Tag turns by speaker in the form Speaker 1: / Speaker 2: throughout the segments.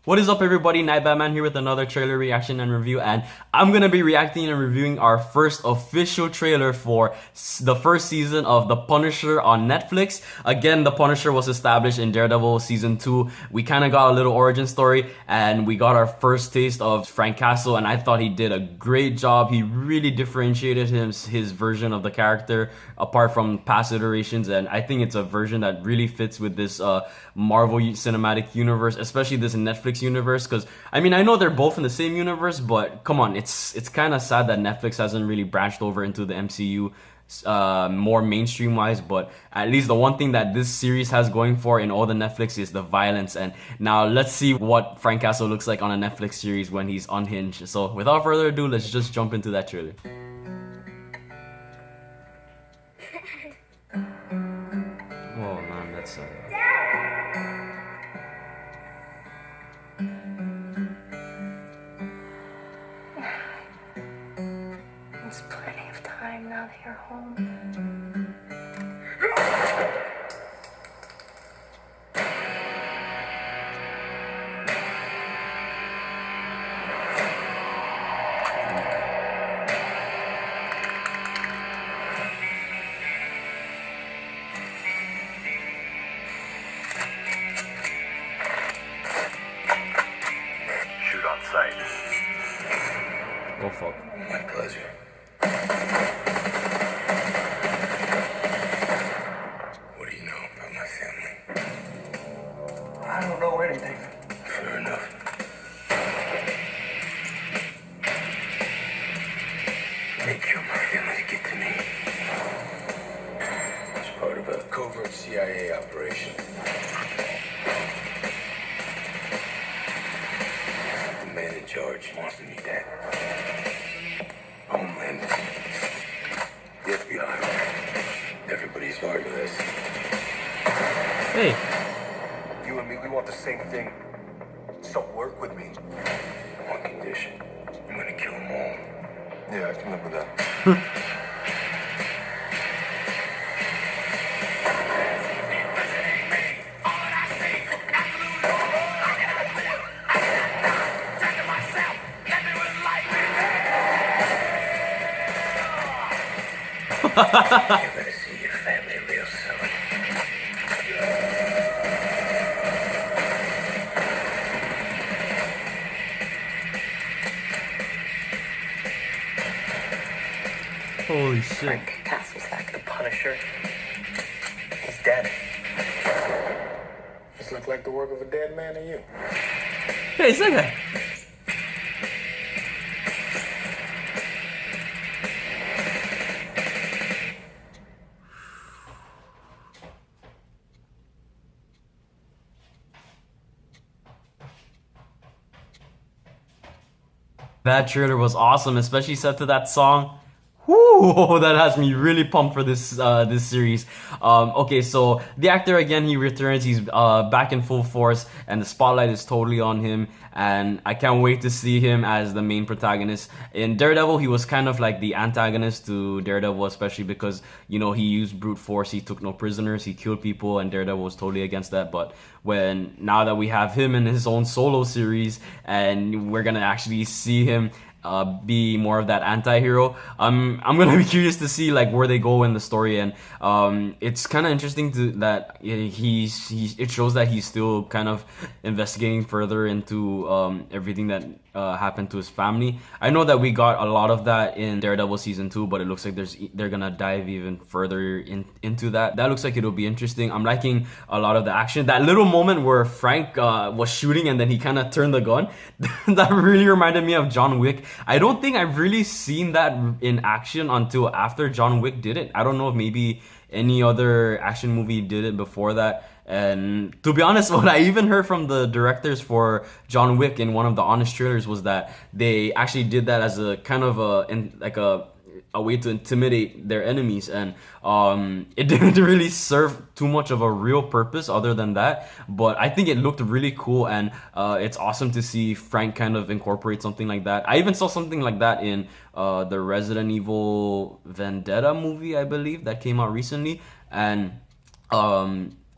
Speaker 1: What is up, everybody? Night Batman here with another trailer reaction and review, and I'm gonna be reacting and reviewing our first official trailer for the first season of The Punisher on Netflix. Again, The Punisher was established in Daredevil season 2. We kind of got a little origin story, and we got our first taste of Frank Castle, and I thought he did a great job. He really differentiated his version of the character apart from past iterations, and I think it's a version that really fits with this Marvel Cinematic Universe, especially this Netflix universe. Because I mean, I know they're both in the same universe, but come on, it's kind of sad that Netflix hasn't really branched over into the MCU more mainstream wise. But at least the one thing that this series has going for in all the Netflix is the violence. And now let's see what Frank Castle looks like on a Netflix series when he's unhinged. So without further ado, let's just jump into that trailer. Oh man, that's
Speaker 2: There's plenty of time now that you're home.
Speaker 3: Shoot on sight.
Speaker 1: oh fuck.
Speaker 3: My pleasure. What do you know about my family?
Speaker 4: I don't know anything.
Speaker 3: Fair enough. They killed my family to get to me. It's part of a covert CIA operation. The man in charge wants me dead. Homeland. The FBI. Everybody's part of this.
Speaker 1: Hey.
Speaker 4: You and me, we want the same thing. So work with me.
Speaker 3: On condition. I'm gonna kill them all.
Speaker 4: Yeah, I can live with that.
Speaker 3: You're gonna see your family real soon.
Speaker 1: Holy shit.
Speaker 4: Frank Castle's like the Punisher. He's dead. This look like the work of a dead man to you.
Speaker 1: Hey, it's that guy. That trailer was awesome, especially set to that song. Whoo, that has me really pumped for this this series. Okay, so the actor again, he returns. He's back in full force, and the spotlight is totally on him. And I can't wait to see him as the main protagonist. In Daredevil, he was kind of like the antagonist to Daredevil, especially because, you know, he used brute force. He took no prisoners. He killed people, and Daredevil was totally against that. But now that we have him in his own solo series, and we're gonna actually see him be more of that anti-hero, I'm gonna be curious to see like where they go in the story. And it's kind of interesting that it shows that he's still kind of investigating further into everything that happened to his family. I know that we got a lot of that in Daredevil season 2, but it looks like they're gonna dive even further into that. That looks like it'll be interesting. I'm liking a lot of the action. That little moment where Frank was shooting and then he kind of turned the gun, that really reminded me of John Wick. I don't think I've really seen that in action until after John Wick did it. I don't know if maybe any other action movie did it before that. And to be honest, what I even heard from the directors for John Wick in one of the Honest trailers was that they actually did that as a kind of a way to intimidate their enemies, and it didn't really serve too much of a real purpose other than that. But I think it looked really cool, and it's awesome to see Frank kind of incorporate something like that. I even saw something like that in the Resident Evil Vendetta movie, I believe, that came out recently. And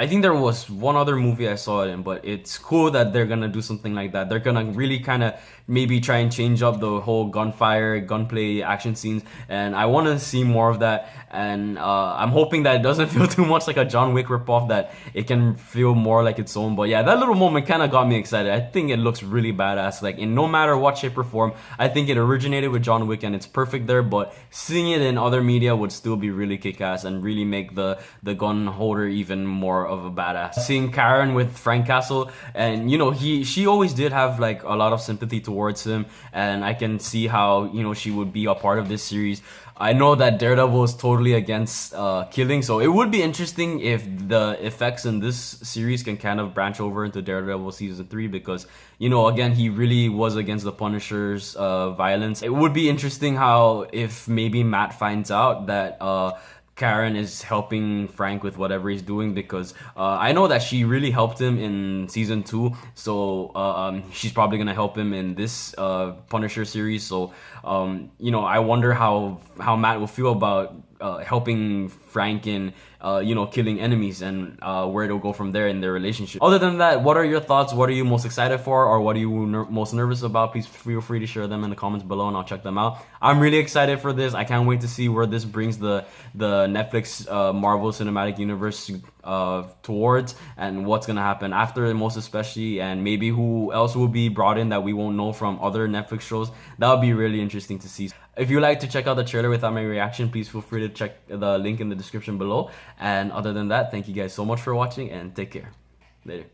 Speaker 1: I think there was one other movie I saw it in, but it's cool that they're gonna do something like that. They're gonna really kind of maybe try and change up the whole gunfire, gunplay action scenes, and I want to see more of that. And I'm hoping that it doesn't feel too much like a John Wick ripoff, that it can feel more like its own. But yeah, that little moment kind of got me excited. I think it looks really badass. Like, in no matter what shape or form, I think it originated with John Wick and it's perfect there. But seeing it in other media would still be really kick-ass and really make the gun holder even more of a badass. Seeing Karen with Frank Castle, and you know, she always did have like a lot of sympathy towards him, and I can see how, you know, she would be a part of this series. I know that Daredevil is totally against killing, so it would be interesting if the effects in this series can kind of branch over into Daredevil season 3, because, you know, again, he really was against the Punisher's violence. It would be interesting how, if maybe Matt finds out that Karen is helping Frank with whatever he's doing, because I know that she really helped him in season 2, so she's probably gonna help him in this Punisher series. So you know, I wonder how Matt will feel about helping Frank in you know, killing enemies, and where it'll go from there in their relationship. Other than that, what are your thoughts? What are you most excited for, or what are you most nervous about? Please feel free to share them in the comments below, and I'll check them out. I'm really excited for this. I can't wait to see where this brings the Netflix Marvel Cinematic Universe towards, and what's gonna happen after it, most especially, and maybe who else will be brought in that we won't know from other Netflix shows. That would be really interesting to see. If you like to check out the trailer without my reaction, please feel free to check the link in the description below. And other than that, thank you guys so much for watching, and take care. Later.